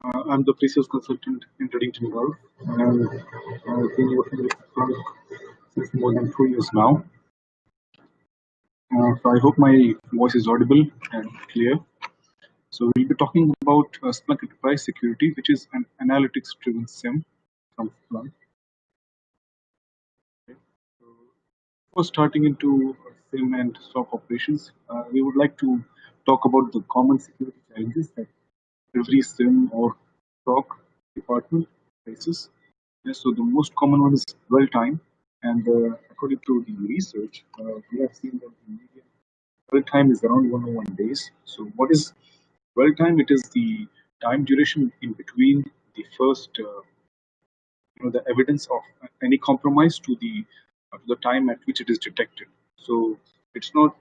I'm the pre-sales consultant in Redington Gulf, and I've been working with Splunk since more than 2 years now. So I hope my voice is audible and clear. So we'll be talking about Splunk Enterprise Security, which is an analytics-driven SIEM from Splunk. Okay. So before starting into SIEM and SOC operations, we would like to talk about the common security challenges that every SIEM or SOC department faces. Yes, so the most common one is dwell time, and according to the research, we have seen that the median dwell time is around 101 days. So what is dwell time? It is the time duration in between the first, the evidence of any compromise to the time at which it is detected. So it's not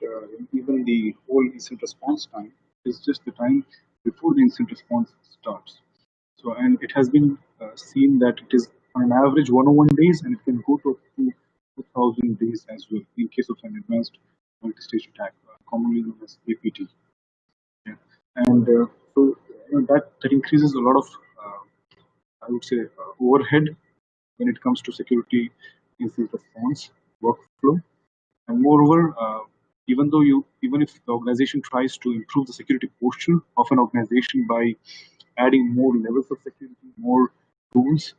even the whole incident response time; it's just the time before the incident response starts. So, and it has been seen that it is on an average 101 days, and it can go to up to 2000 days as well in case of an advanced multi-stage attack, commonly known as APT. Yeah. And so that increases a lot of, I would say, overhead when it comes to security incident response workflow. And moreover, even if the organization tries to improve the security posture of an organization by adding more levels of security, more tools,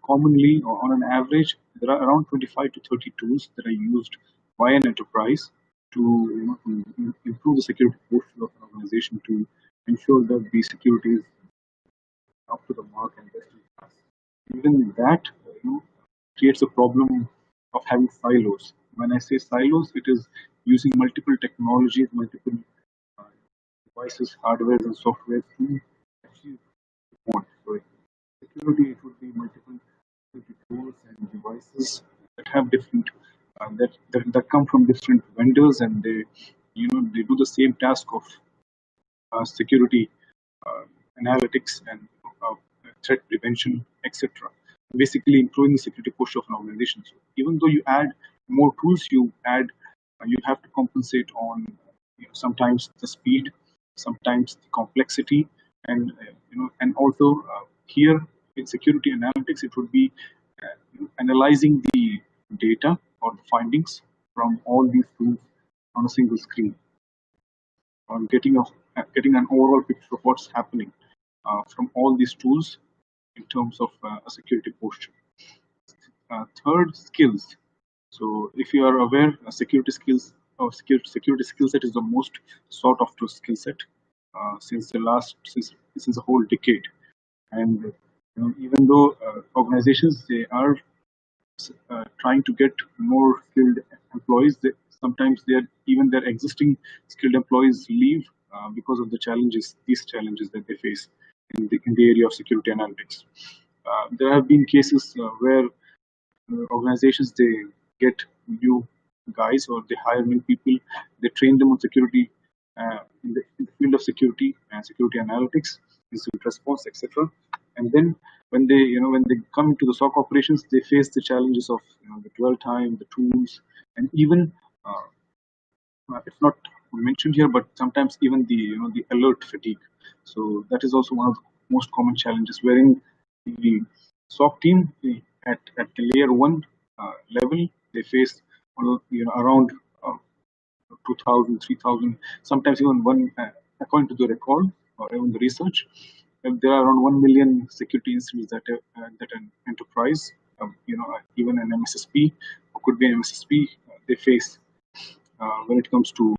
commonly or on an average, there are around 25 to 30 tools that are used by an enterprise to, to improve the security posture of an organization to ensure that the security is up to the mark and best in class. Even that, creates a problem of having silos. When I say silos, it is using multiple technologies, multiple uh, devices, hardware, and software to achieve the want. So, security, it would be multiple security tools and devices that have different that come from different vendors, and they do the same task of security uh, analytics and uh, threat prevention, etc. Basically, improving the security posture of an organization. So, even though you add more tools, you have to compensate on sometimes the speed, sometimes the complexity, and and also here in security analytics, it would be analyzing the data or the findings from all these tools on a single screen, on getting an overall picture of what's happening from all these tools in terms of a security posture. Third, skills. So, if you are aware, security skills or security skill set is the most sought after skill set since a whole decade. And even though organizations they are trying to get more skilled employees, sometimes their existing skilled employees leave because of these challenges that they face in the area of security analytics. There have been cases where organizations they get new guys or they hire new people, they train them on security in the field of security and security analytics, incident response, etc. And then when they come into the SOC operations, they face the challenges of the dwell time, the tools, and even it's not mentioned here, but sometimes even the alert fatigue. So that is also one of the most common challenges, wherein the SOC team at the layer one level they face around 2,000, 3,000, sometimes even one. According to the record or even the research, there are around 1 million security incidents that an enterprise, even an MSSP or could be an MSSP, they face when it comes to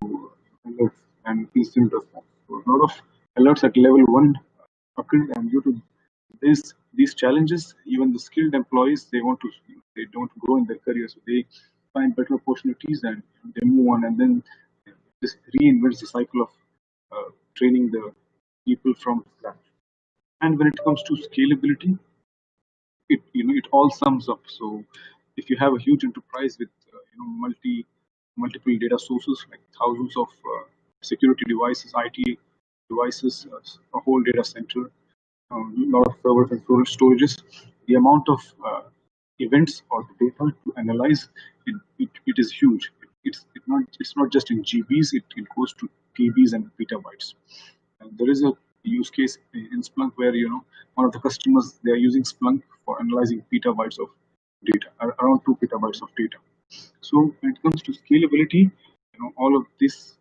alerts and incident response. So a lot of alerts at level one occur, and due to these challenges, even the skilled employees they don't grow in their career, so they find better opportunities and they move on, and then this reinvents the cycle of training the people from scratch. And when it comes to scalability, it all sums up. So if you have a huge enterprise with multiple data sources like thousands of security devices, IT devices, a whole data center, a lot of servers and storages, the amount of events or the data to analyze it is huge. It's not just in GBs. It goes to TBs and petabytes. And there is a use case in Splunk where one of the customers, they are using Splunk for analyzing petabytes of data, around 2 petabytes of data. So when it comes to scalability, all of this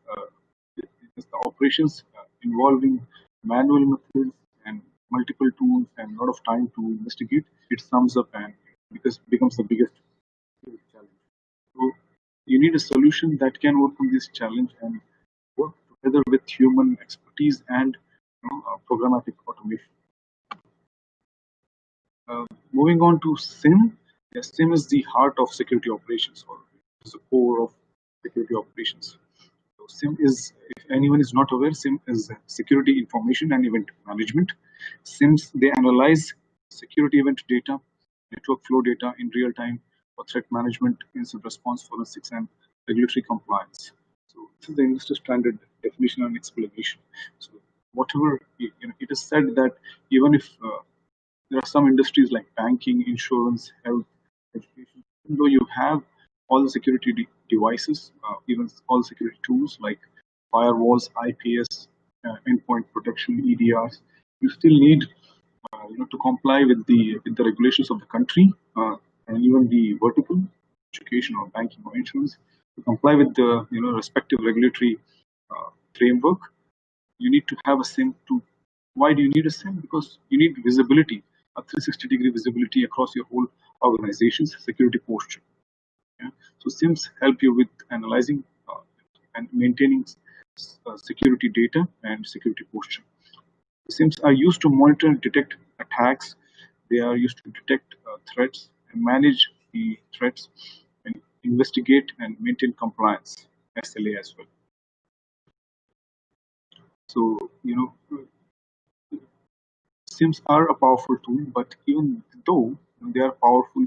is the operations involving manual methods and multiple tools and a lot of time to investigate. It sums up and because becomes the biggest challenge. So you need a solution that can overcome this challenge and work together with human expertise and programmatic automation. Moving on to SIM. Yes, SIM is the heart of security operations, or is the core of security operations. So SIM is, if anyone is not aware, SIM is security information and event management. SIMs, they analyze security event data, network flow data in real time for threat management, incident response, forensics, and regulatory compliance. So this is the industry standard definition and explanation. So whatever it is said that even if there are some industries like banking, insurance, health, education. Even though you have all the security devices, even all the security tools like firewalls, IPS, endpoint protection, EDRs, you still need to comply with the regulations of the country and even the vertical, education or banking or insurance, to comply with the respective regulatory framework. You need to have a SIM to. Why do you need a SIM? Because you need visibility, a 360-degree visibility across your whole organization's security posture. Yeah? So SIMs help you with analyzing and maintaining security data and security posture. SIMs are used to monitor and detect attacks. They are used to detect threats and manage the threats and investigate and maintain compliance, SLA as well. So, SIMs are a powerful tool, but even though they are powerful,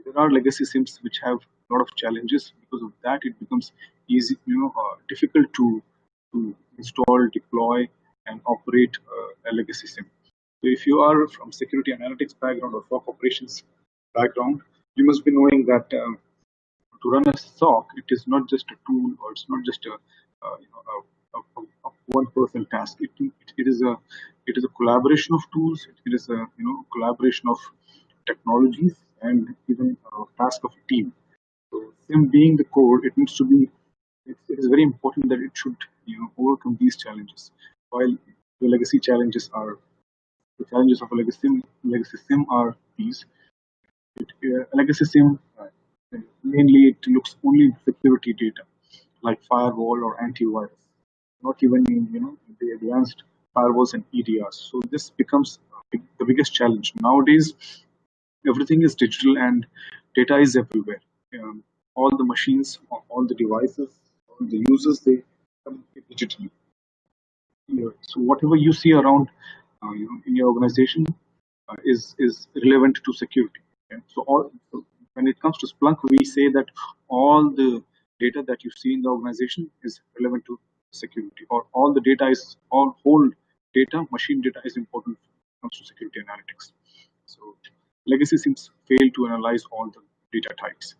there are legacy SIMs which have a lot of challenges. Because of that, it becomes difficult to install, deploy, and operate a legacy SIM. So, if you are from security analytics background or SOC operations background, you must be knowing that to run a SOC, it is not just a tool or it's not just a one-person task. It is a collaboration of tools. It is a collaboration of technologies and even a task of a team. So SIM being the core, it needs to be. It is very important that it should overcome these challenges. While the legacy challenges are the challenges of a legacy SIM are these. Legacy SIM mainly it looks only in security data like firewall or antivirus, not even in the advanced firewalls and EDRs. So this becomes the biggest challenge nowadays. Everything is digital and data is everywhere. All the machines, all the devices, all the users, they communicate digitally. So whatever you see around in your organization is relevant to security. Okay? So when it comes to Splunk, we say that all the data that you see in the organization is relevant to security, or all the data is all whole data, machine data is important when it comes to security analytics. So legacy SIMs fail to analyze all the data types.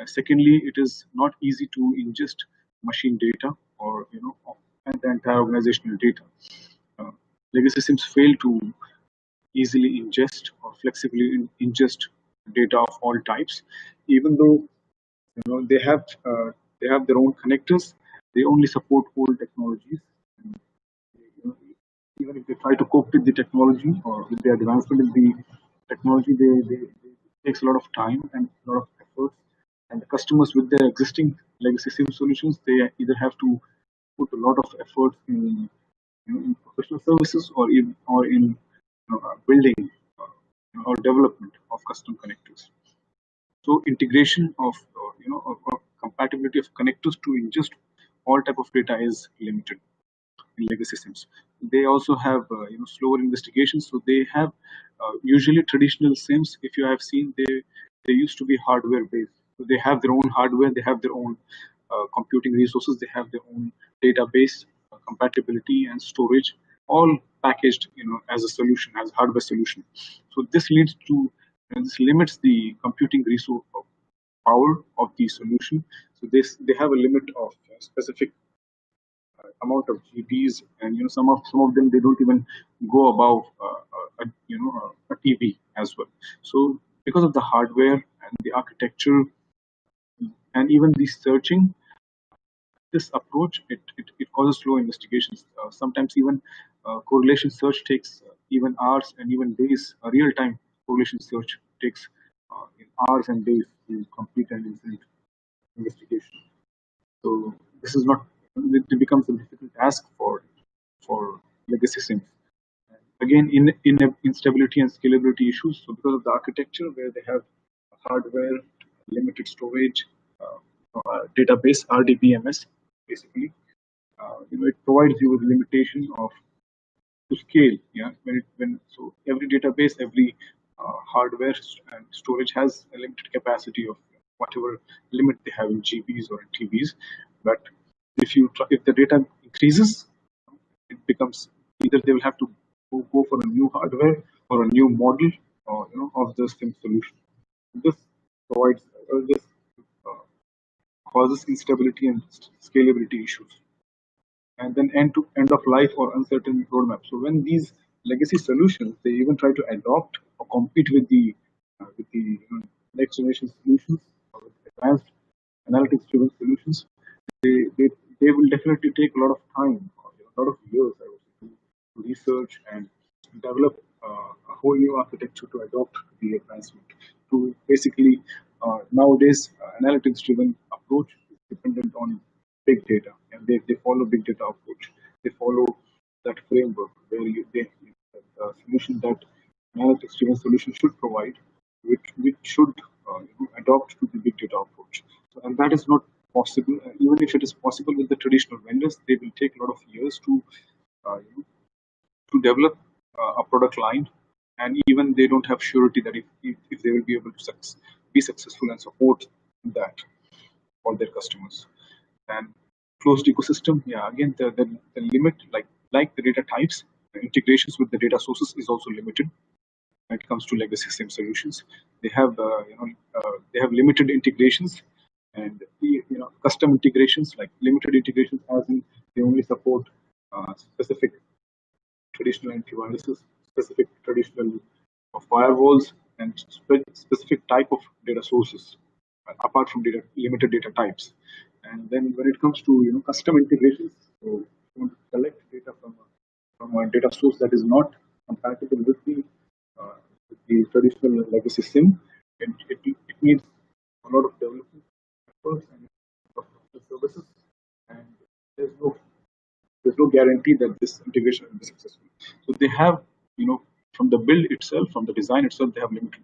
Secondly, it is not easy to ingest machine data or and the entire organizational data. Legacy SIMs fail to easily ingest or flexibly ingest data of all types, even though they have their own connectors. They only support old technologies. And, even if they try to cope with the technology or with the advancement in the technology, it takes a lot of time and a lot of effort. And the customers with their existing legacy SIM solutions, they either have to put a lot of effort in professional services or in building or development of custom connectors. So integration of of compatibility of connectors to ingest all type of data is limited in legacy systems. They also have slower investigations. So they have usually traditional SIMs. If you have seen, they used to be hardware based. So they have their own hardware. They have their own computing resources. They have their own database compatibility and storage, all packaged as a solution, as a hardware solution. So this leads to this limits the computing resource power of the solution. So they have a limit of specific amount of GBs, and some of them they don't even go above a TV as well. So because of the hardware and the architecture and even the searching, this approach it causes slow investigations. Sometimes even correlation search takes even hours and even days. A real time correlation search takes in hours and days to complete an incident investigation. So this is not, it becomes a difficult task for legacy SIEMs. Again, in instability and scalability issues. So because of the architecture where they have hardware, limited storage, database, RDBMS, basically, it provides you with limitation of to scale. Yeah, so every database, every hardware and storage has a limited capacity of whatever limit they have in GBs or in TBs. But if the data increases, it becomes either they will have to go for a new hardware or a new model of the SIM solution. This provides this uh, causes instability and scalability issues, and then end of life or uncertain roadmap. So when these legacy solutions they even try to adopt or compete with the next generation solutions or with advanced analytics driven solutions, they, they they will definitely take a lot of time, a lot of years, I would say, to research and develop a whole new architecture to adopt the advancement. To basically nowadays analytics driven approach is dependent on big data, and they follow big data approach. They follow that framework where the solution that analytics driven solution should provide, which should adopt to the big data approach. So, and that is not possible. Even if it is possible with the traditional vendors, they will take a lot of years uh, you know, to develop a product line, and even they don't have surety that if they will be able to be successful and support that for their customers. And closed ecosystem, yeah, again the limit, like the data types, the integrations with the data sources is also limited when it comes to legacy SIEM solutions. They have they have limited integrations, and custom integrations, like limited integrations as in they only support specific traditional antiviruses, specific traditional firewalls, and specific type of data sources, apart from limited data types. And then when it comes to custom integrations, so you want to collect data from a data source that is not compatible uh, with the traditional legacy SIEM, it needs a lot of development efforts and a lot of services, and there's no guarantee that this integration will be successful. So they have, from the build itself, from the design itself, they have limited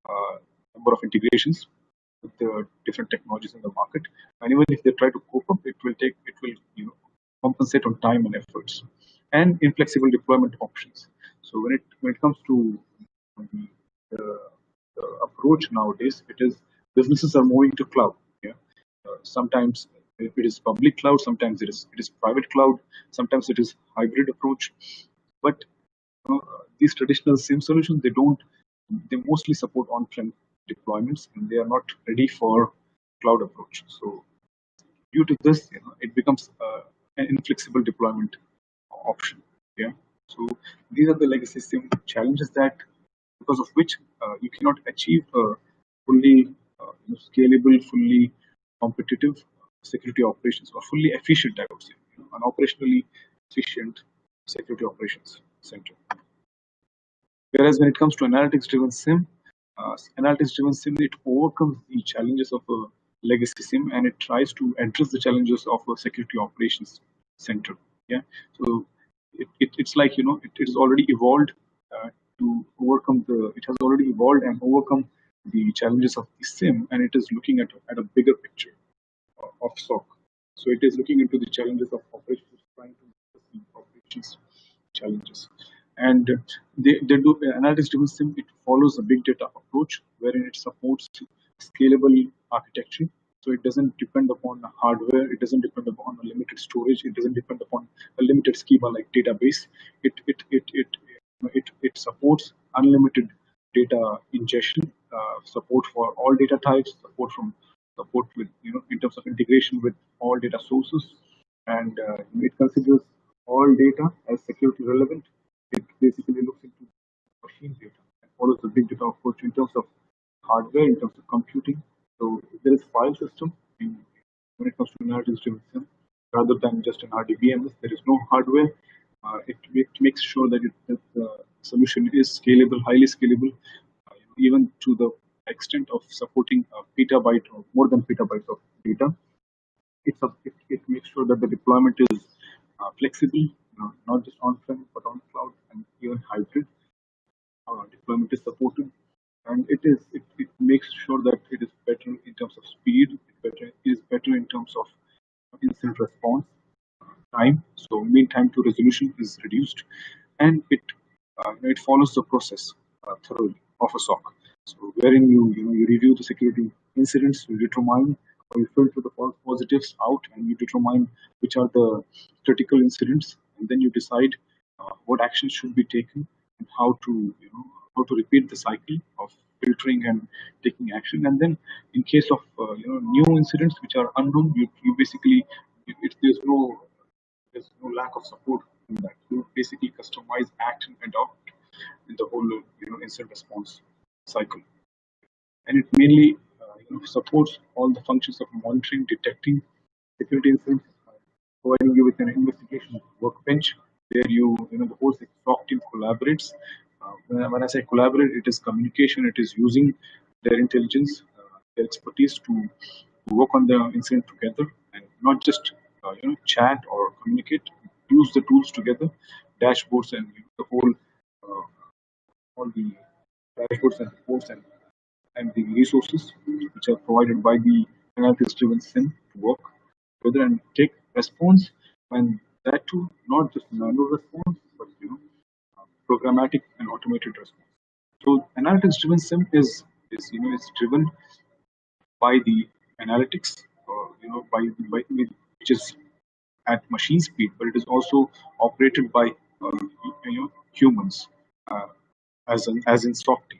uh, number of integrations with the different technologies in the market. And even if they try to cope up, it will compensate on time and efforts, and inflexible deployment options. So when it comes to the, the, the approach nowadays, it is businesses are moving to cloud. Yeah, sometimes it is public cloud, sometimes it is private cloud, sometimes it is hybrid approach. But these traditional SIEM solutions, they mostly support on-prem deployments, and they are not ready for cloud approach. So due to this, it becomes an inflexible deployment option. Yeah. So these are the legacy SIEM challenges that, because of which you cannot achieve a fully scalable, fully competitive security operations, or fully efficient, I would say, an operationally efficient security operations center. Whereas when it comes to analytics-driven SIEM, it overcomes the challenges of a legacy SIEM, and it tries to address the challenges of a security operations center. Yeah, so it's like it is already evolved to overcome the. It has already evolved and overcome the challenges of the SIEM, and it is looking at a bigger picture of SOC. So it is looking into the challenges of operations, trying to address the operations challenges. And they do analytics driven SIEM. It follows a big data approach wherein it supports scalable architecture. So it doesn't depend upon hardware. It doesn't depend upon a limited storage. It doesn't depend upon a limited schema like database. It supports unlimited data ingestion, support for all data types, support with in terms of integration with all data sources, and it considers all data as security relevant. It basically looks into machine data and follows the big data approach in terms of hardware, in terms of computing. So there is file system when it comes to analytics driven SIM, rather than just an RDBMS. There is no hardware. It makes sure that the solution is scalable, highly scalable, even to the extent of supporting a petabyte or more than petabytes of data. It makes sure that the deployment is flexible, not just on-prem but on cloud and even hybrid. Deployment is supported, and it makes sure that it is better in terms of speed. It is better in terms of instant response time. So mean time to resolution is reduced, and it follows the process thoroughly of a SOC. So wherein you review the security incidents, you determine or you filter the false positives out, and you determine which are the critical incidents, and then you decide what actions should be taken and how to repeat the cycle of filtering and taking action. And then in case of new incidents which are unknown, you basically there's no lack of support in that. You basically customize, act, and adopt in the whole incident response cycle, and it mainly supports all the functions of monitoring, detecting security incidents, providing you with an investigation workbench where the whole SOC team collaborates. When I say collaborate, it is communication. It is using their intelligence, their expertise to work on the incident together, and not just chat or communicate. Use the tools together, dashboards, and the whole uh, all the dashboards and reports and the resources which are provided by the analytics driven SIM to work together and take response, and that too not just manual response but programmatic and automated response. So analytics driven SIM is driven by the analytics, which is at machine speed, but it is also operated by humans, uh, as in software.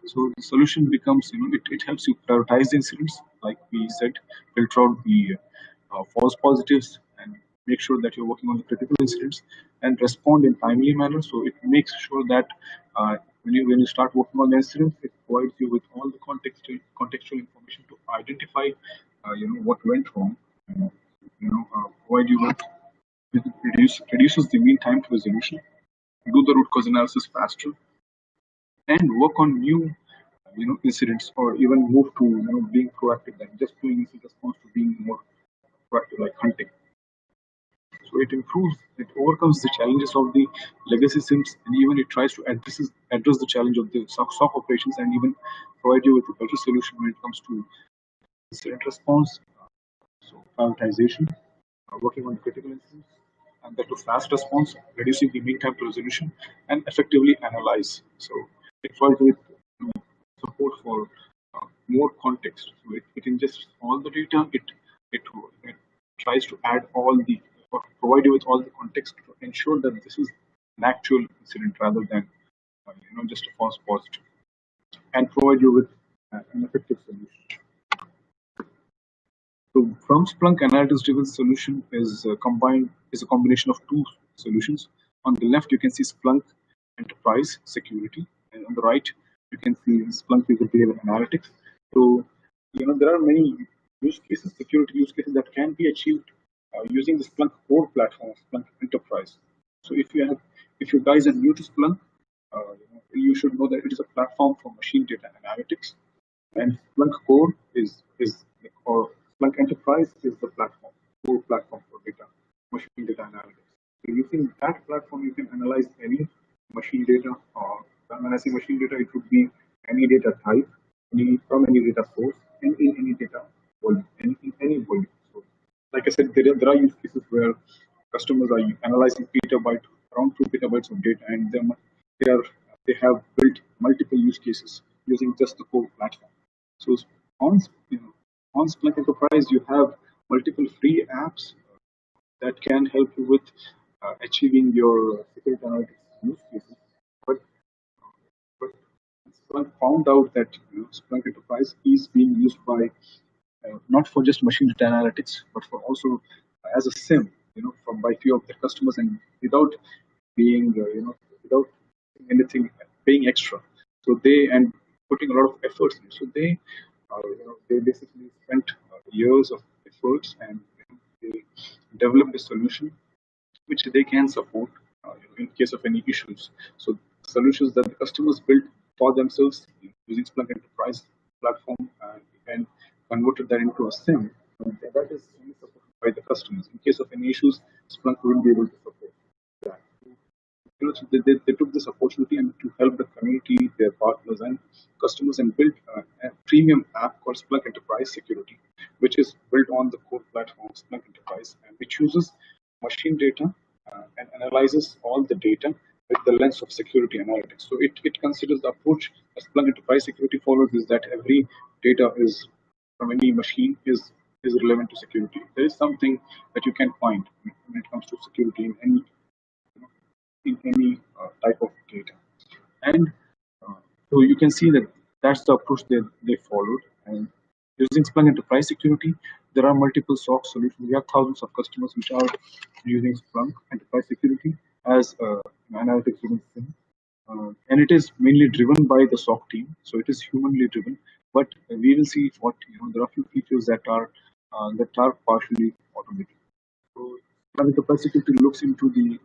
So the solution becomes, it helps you prioritize the incidents, like we said, filter out the false positives, and make sure that you're working on the critical incidents and respond in timely manner. So it makes sure that when you start working on the incidents, it provides you with all the contextual information to identify, what went wrong, and provide you with reduces the mean time to resolution, do the root cause analysis faster, and work on new incidents, or even move to being proactive than just doing incident response to being more proactive like hunting. So it overcomes the challenges of the legacy SIMs, and even it tries to address the challenge of the SOC operations, and even provide you with a better solution when it comes to incident response, so prioritization, working on critical incidents, and that to fast response, reducing the mean time to resolution, and effectively analyze. So it provides with support for more context. So it ingests all the data. It tries to add all the or provide you with all the context to ensure that this is an actual incident rather than just a false positive, and provide you with an effective solution. So from Splunk analytics-driven solution is a combination of two solutions. On the left, you can see Splunk Enterprise Security, and on the right, you can see Splunk User Behavior Analytics. So there are many use cases, security use cases that can be achieved using the Splunk core platform, Splunk Enterprise. So if you guys are new to Splunk, you should know that it is a platform for machine data analytics, and Splunk Core or Splunk Enterprise is the core platform for machine data analytics. So using that platform, you can analyze any machine data. When I say machine data, it would be any data type, from any data source, and in any data volume, in any volume. So, like I said, there are use cases where customers are analyzing around 2 petabytes of data, and they have built multiple use cases using just the core platform. So on on Splunk Enterprise, you have multiple free apps that can help you with achieving your security analytics use cases. But but Splunk found out that Splunk Enterprise is being used by not for just machine data analytics, but for also as a SIM, from by few of the customers, and without being, without anything, paying extra. So they and putting a lot of efforts in. So they basically spent years of efforts, and they developed a solution which they can support in case of any issues. So solutions that the customers built for themselves using Splunk Enterprise platform, and converted that into a SIM, that is only supported by the customers. In case of any issues, Splunk will be able to support that. So they took this opportunity and to help the community, their partners and customers, and built a premium app called Splunk Enterprise Security, which is built on the core platform of Splunk Enterprise, and which uses machine data and analyzes all the data with the lens of security analytics. So it considers the approach that Splunk Enterprise Security follows is that every data is from any machine is relevant to security. There is something that you can find when it comes to security in any type of data. And so you can see that that's the approach that they followed. And using Splunk Enterprise Security, there are multiple SOC solutions. We have thousands of customers which are using Splunk Enterprise Security as an analytics driven SIM. And it is mainly driven by the SOC team, so it is humanly driven. But we will see what there are a few features that are partially automated. So Splunk Enterprise Security looks into the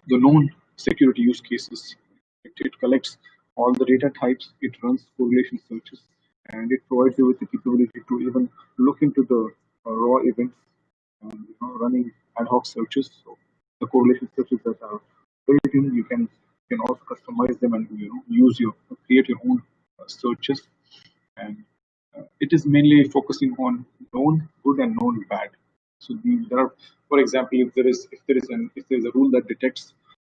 known security use cases. It collects all the data types, it runs correlation searches, and it provides you with the capability to even look into the raw events and running ad hoc searches. So the correlation searches that are built in, you can also customize them and create your own searches. And it is mainly focusing on known good and known bad. So there are, for example, if there is a rule that detects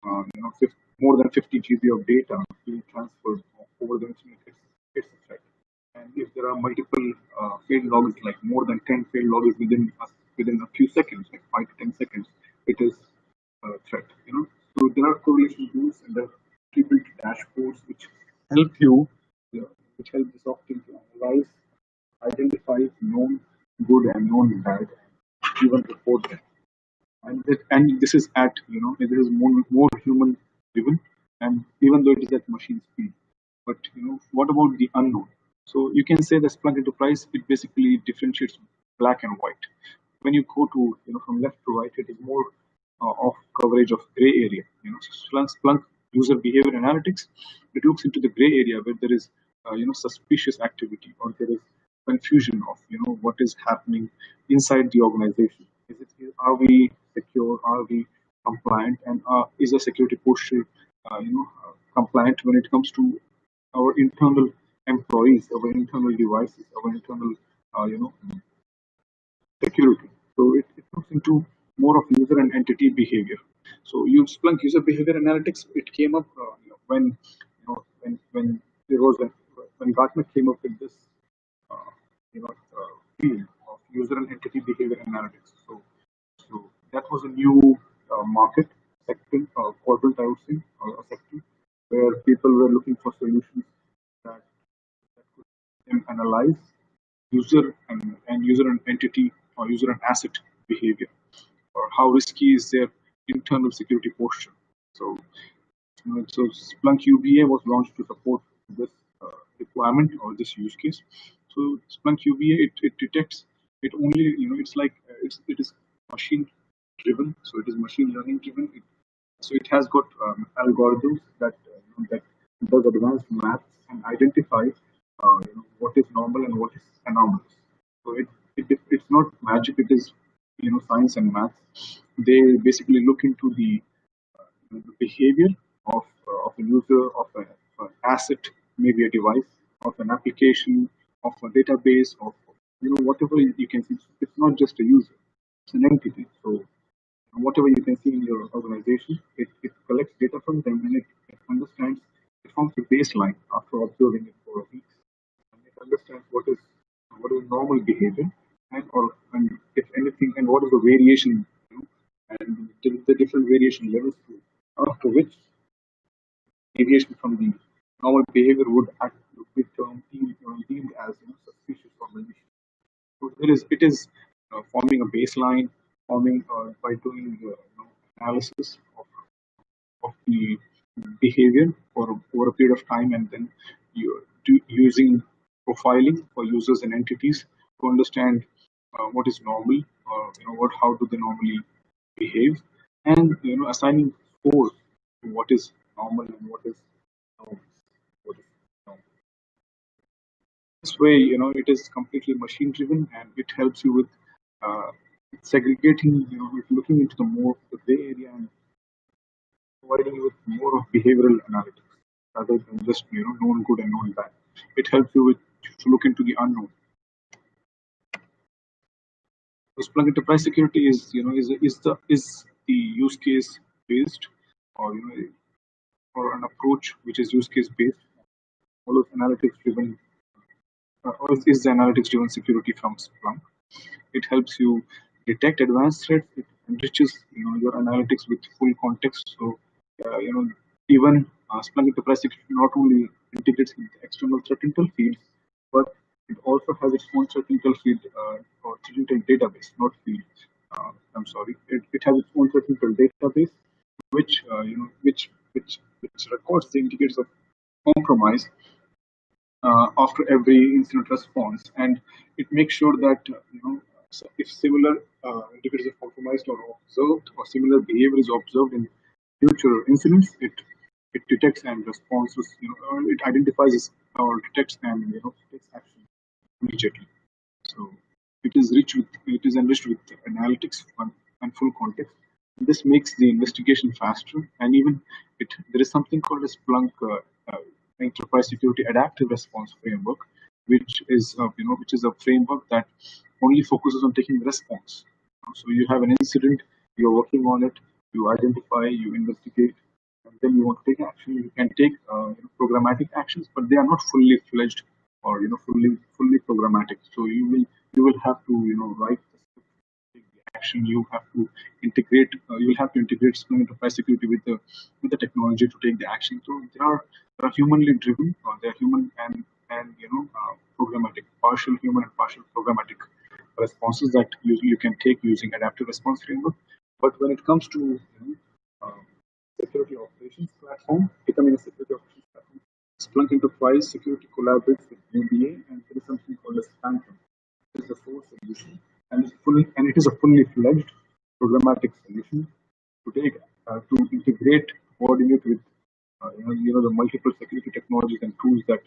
more than 50 GB of data being transferred over the internet, it's a threat. And if there are multiple failed logins, like more than 10 failed logins within a few seconds, like 5 to 10 seconds, it is a threat. So there are correlation rules and there are pre-built dashboards help you, which help the SOC team to analyze, identify known good and known bad, even report them. And this is this is more human driven, and even though it is at machine speed. But what about the unknown? So you can say that Splunk Enterprise, it basically differentiates black and white. When you go to from left to right, it is more of coverage of gray area. So Splunk user behavior analytics, it looks into the gray area where there is suspicious activity, or there is confusion of what is happening inside the organization. Are we secure? Are we compliant? And is the security posture compliant when it comes to our internal employees, our internal devices, our internal security? So it looks into more of user and entity behavior. So Splunk user behavior analytics, it came up when there was when Gartner came up with this field of user and entity behavior analytics. So that was a new market sector, quadrant, I would say, or a sector where people were looking for solutions that could analyze user and entity, or user and asset behavior, or how risky is their internal security posture. So Splunk UBA was launched to support this requirement or this use case. So Splunk UBA, it detects it only, it is machine driven, so it is machine learning driven. So it has got algorithms that does advanced maths and identify what is normal and what is anomalous. So it's not magic. It is science and maths. They basically look into the behavior of a user, of an asset, maybe a device, of an application, of a database, of whatever you can see. It's not just a user; it's an entity. So whatever you can see in your organization, it collects data from them, and it understands. It forms a baseline after observing it for a week, and it understands what is normal behavior, and if anything, and what is the variation, and the different variation levels to after which deviation from the normal behavior would be deemed as suspicious or malicious. So it is forming a baseline, forming by doing analysis of the behavior for over a period of time, and then using profiling for users and entities to understand what is normal, or what how do they normally behave, and assigning scores to what is normal and what is normal. What is normal. This way, it is completely machine driven, and it helps you with uh, segregating, with looking into the more the gray area and providing you with more of behavioral analytics rather than just known good and known bad. It helps you with to look into the unknown. So Splunk Enterprise Security is the use case based, or or an approach which is use case based, follows analytics driven, or is the analytics driven security from Splunk. It helps you detect advanced threats. It enriches your analytics with full context. So even Splunk Enterprise Security not only integrates with the external threat intel fields, but it also has its own threat intel field, or threat intel database, not field. I'm sorry. It has its own threat intel database, which which records the indicators of compromise after every incident response, and it makes sure that so if similar indicators are compromised or observed, or similar behavior is observed in future incidents, it detects and responds. It identifies or detects and takes action immediately. So it is enriched with analytics and full context. This makes the investigation faster, and even there is something called a Splunk Enterprise Security Adaptive Response Framework, which is a framework that only focuses on taking response. So you have an incident, you're working on it, you identify, you investigate, and then you want to take action. You can take programmatic actions, but they are not fully fledged, or fully programmatic. So you will have to write the script, take the action. You will have to integrate Splunk Enterprise Security with the technology to take the action. So they are humanly driven, or they are human and programmatic, partial human and partial programmatic responses that you can take using adaptive response framework. But when it comes to security operations platform, becoming a security operations platform, Splunk Enterprise Security collaborates with UBA, and there is something called as Phantom. It is the full solution, and it is a fully fledged programmatic solution to take to integrate, coordinate with the multiple security technologies and tools that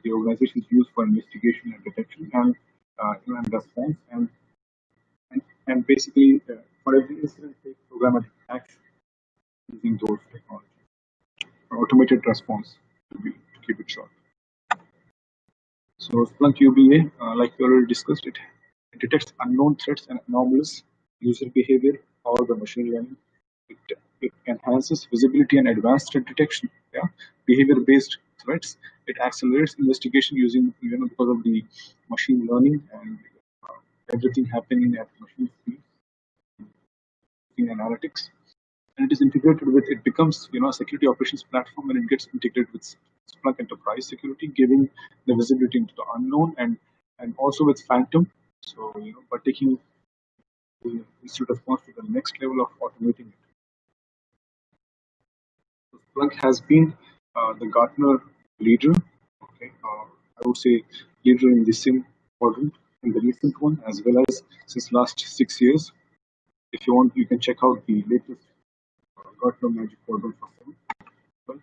the organizations use for investigation and detection, and response, and basically for every incident take programmatic action using those technologies. Automated response, to keep it short. So Splunk UBA, like we already discussed, it detects unknown threats and anomalous user behavior powered by machine learning. It enhances visibility and advanced threat detection. Yeah, behavior-based threats. It accelerates investigation using because of the machine learning and everything happening at machine speed in analytics. And it is integrated with, it becomes a security operations platform, and it gets integrated with Splunk Enterprise Security, giving the visibility into the unknown, and also with Phantom. So by taking the incident response to the next level of automating it. So Splunk has been the Gartner leader. Okay, I would say leader in the SIEM quadrant in the recent one, as well as since last 6 years. If you want, you can check out the latest Gartner Magic Quadrant for SIEM. Well,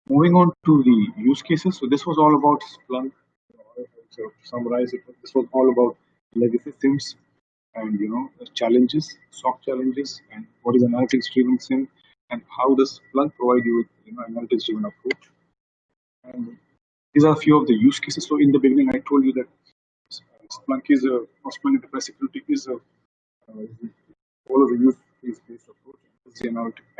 moving on to the use cases. So this was all about Splunk. So to summarize it, this was all about legacy SIEMs and the challenges, SOC challenges, and what is analytics-driven SIEM, and how does Splunk provide you with analytics-driven approach. And these are a few of the use cases. So in the beginning, I told you that Splunk Enterprise Security is all of the use case-based approach. It's the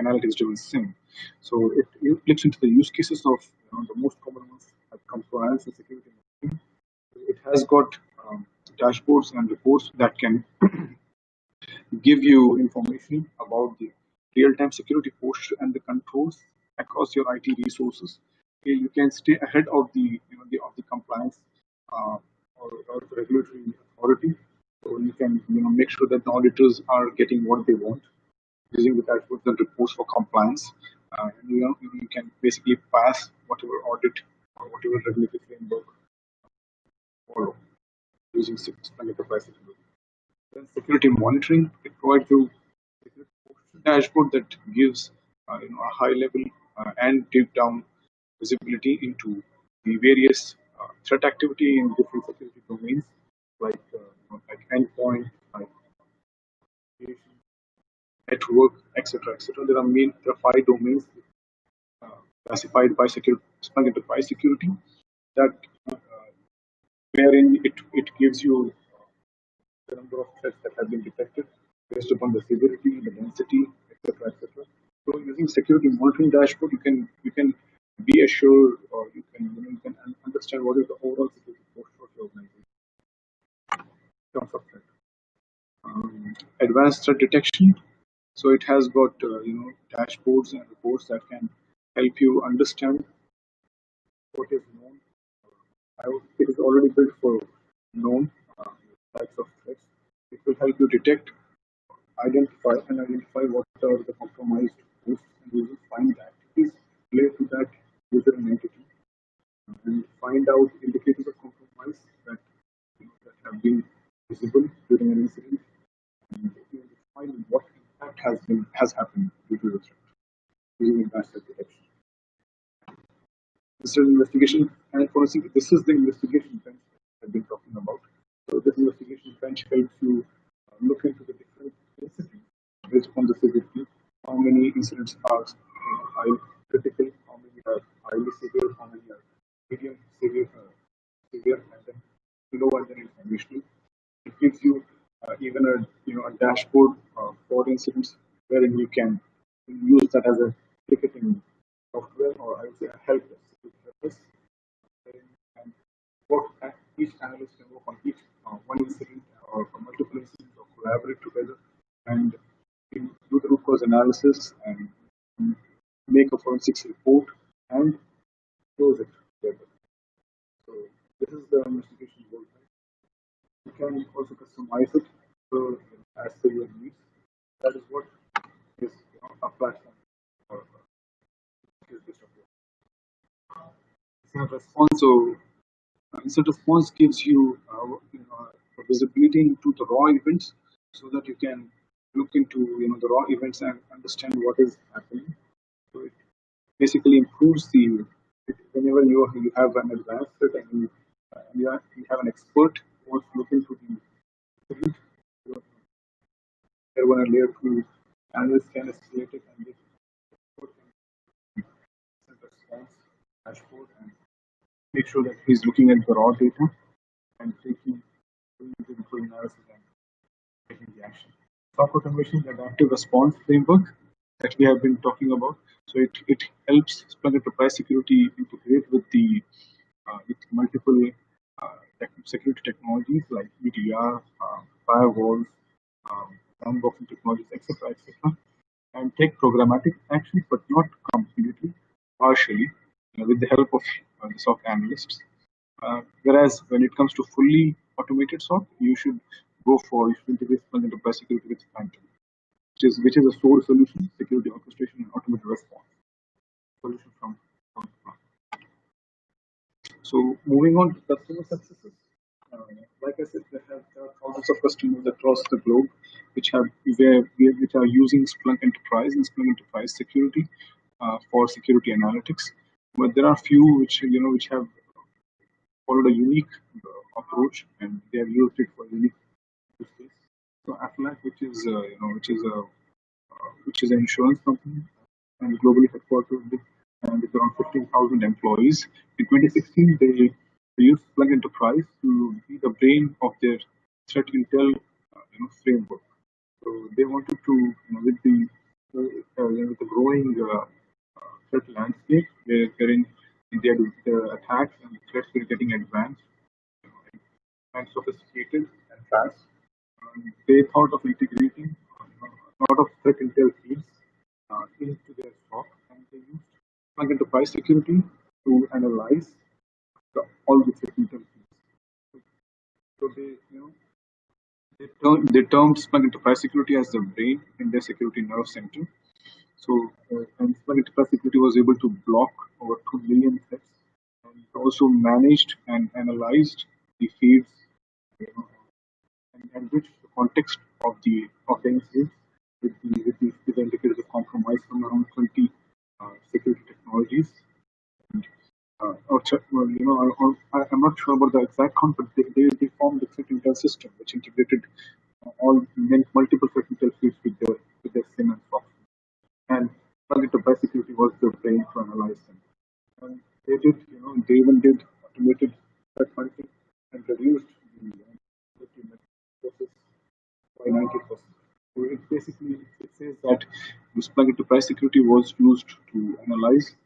analytics-driven SIEM. So it looks into the use cases of the most common ones, like compliance and security. It has got dashboards and reports that can give you information about the real-time security posture and the controls across your IT resources. Okay, you can stay ahead of the of the compliance or the regulatory authority. So you can make sure that the auditors are getting what they want using the dashboards and reports for compliance. And you can basically pass whatever audit or whatever regulatory framework follow using Splunk Enterprise Security. Then security monitoring, it provides you security dashboard that gives a high level and deep down visibility into the various threat activity in different security domains like like endpoint, like application, network, etc. etc. There are 5 domains classified by Splunk Enterprise Security that wherein it gives you the number of threats that have been detected based upon the severity, the density, etc., etc. So using security monitoring dashboard, you can be assured, or you can understand what is the overall security posture of your organization in terms of threat. Advanced threat detection. So it has got dashboards and reports that can help you understand what is known. It is already built for known types of threats. It will help you detect, identify what are the compromised hosts, and you will find the activities related to that user and entity, and find out indicators of compromise that have been visible during an incident, and you will find what impact has happened due to the threat using advanced threat detection. This is investigation and forensic. This is the investigation bench I've been talking about. So this investigation bench helps you look into the different incidents based upon the severity. How many incidents are high critical? How many are highly severe? How many are medium severe, and then below and then informational. It gives you even a dashboard for incidents wherein you can use that as a ticketing software, or I would say a help desk, and work each analyst can work on each one incident or multiple incidents, or collaborate together and do the root cause analysis and make a forensics report and close it together. So this is the investigation goal. You can also customize it so as per your needs. That is what is a platform or is based on. Incident response. So incident response gives you, visibility into the raw events, so that you can look into the raw events and understand what is happening. So it basically improves the whenever you have an advanced threat, and you have an expert who wants to look into the incident. There one layer 2 analyst can escalate it and get incident response dashboard and make sure that he's looking at the raw data and taking into the full analysis and taking the action. SOC automation, the adaptive response framework that we have been talking about. So it helps Splunk Enterprise Security integrate with the with multiple security technologies like EDR, firewalls, sandboxing technologies, etc., etc., and take programmatic actions, but not completely, partially, with the help of the SOC analysts. Whereas when it comes to fully automated SOC, you should integrate Splunk Enterprise Security with Phantom, which is a SOAR solution, security orchestration and automated response solution from Splunk. So moving on to customer successes. Like I said, there are thousands of customers across the globe which are using Splunk Enterprise and Splunk Enterprise Security for security analytics. But there are few which have followed a unique approach, and they have used it for unique use case. So Aflac, which is an insurance company and globally headquartered with around 15,000 employees. In 2016, they used Splunk Enterprise to be the brain of their threat intel framework. So they wanted to, with the growing threat landscape, wherein the attacks and threats were getting advanced and sophisticated and fast. They thought of integrating a lot of threat intel feeds into their SOC, and they used Splunk Enterprise Security to analyze all the threat intel feeds. So they, They termed Splunk Enterprise Security as the brain in their security nerve center. So, and Splunk Enterprise Security was able to block over 2 million threats, and it also managed and analyzed the feeds, you know, and enriched the context of the incidents with the indicators of compromise from around 20 security technologies. And, I'm not sure about the exact count, but they formed the threat intel system, which integrated multiple threat intel feeds with their SIEM and SOC. And Splunk Enterprise Security was the brain to analyze them. And they even did automated threat hunting and reduced the process by 90%. So it says that the Splunk Enterprise Security was used to analyze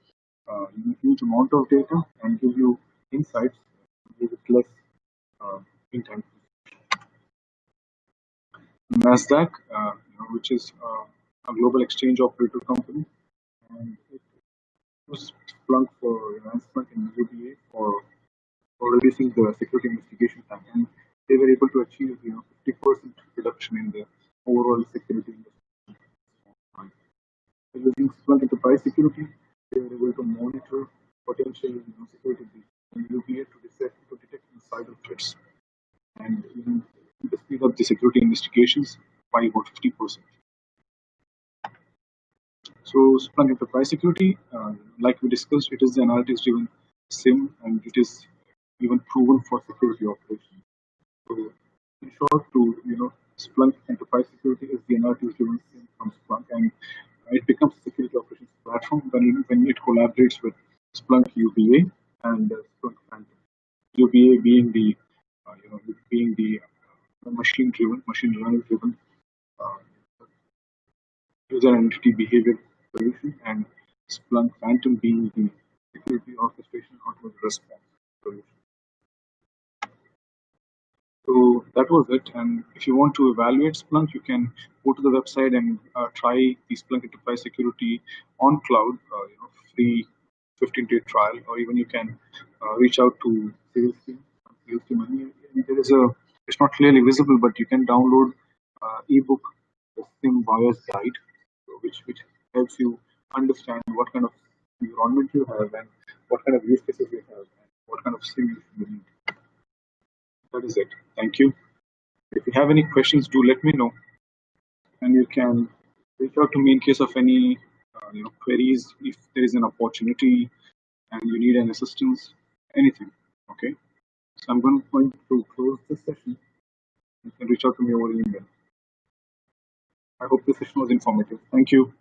a huge amount of data and give you insights with less intent. Nasdaq, which is a global exchange operator company, and it was Splunk and Splunk and UBA for reducing the security investigation time, and they were able to achieve 50% reduction in the overall security investigation time. So using Splunk Enterprise Security, they were able to monitor potential security breaches in UBA to detect insider threats and even to speed up the security investigations by about 50%. So Splunk Enterprise Security, like we discussed, it is the analytics-driven SIM, and it is even proven for security operations. So in short, Splunk Enterprise Security is the analytics-driven SIM from Splunk, and it becomes a security operations platform when it collaborates with Splunk UBA and Splunk Phantom. UBA being the machine learning-driven uh, user entity behavior solution, and Splunk Phantom being the security orchestration automated response solution. So that was it. And if you want to evaluate Splunk, you can go to the website and try the Splunk Enterprise Security on cloud, free 15-day trial, or even you can reach out to sales team. There is it's not clearly visible, but you can download ebook, the SIM buyer's guide, which helps you understand what kind of environment you have and what kind of use cases you have and what kind of SIM you should need. That is it. Thank you. If you have any questions, do let me know, and you can reach out to me in case of any queries. If there is an opportunity and you need an assistance, anything. Okay. So I'm going to close this session. You can reach out to me over email. I hope this session was informative. Thank you.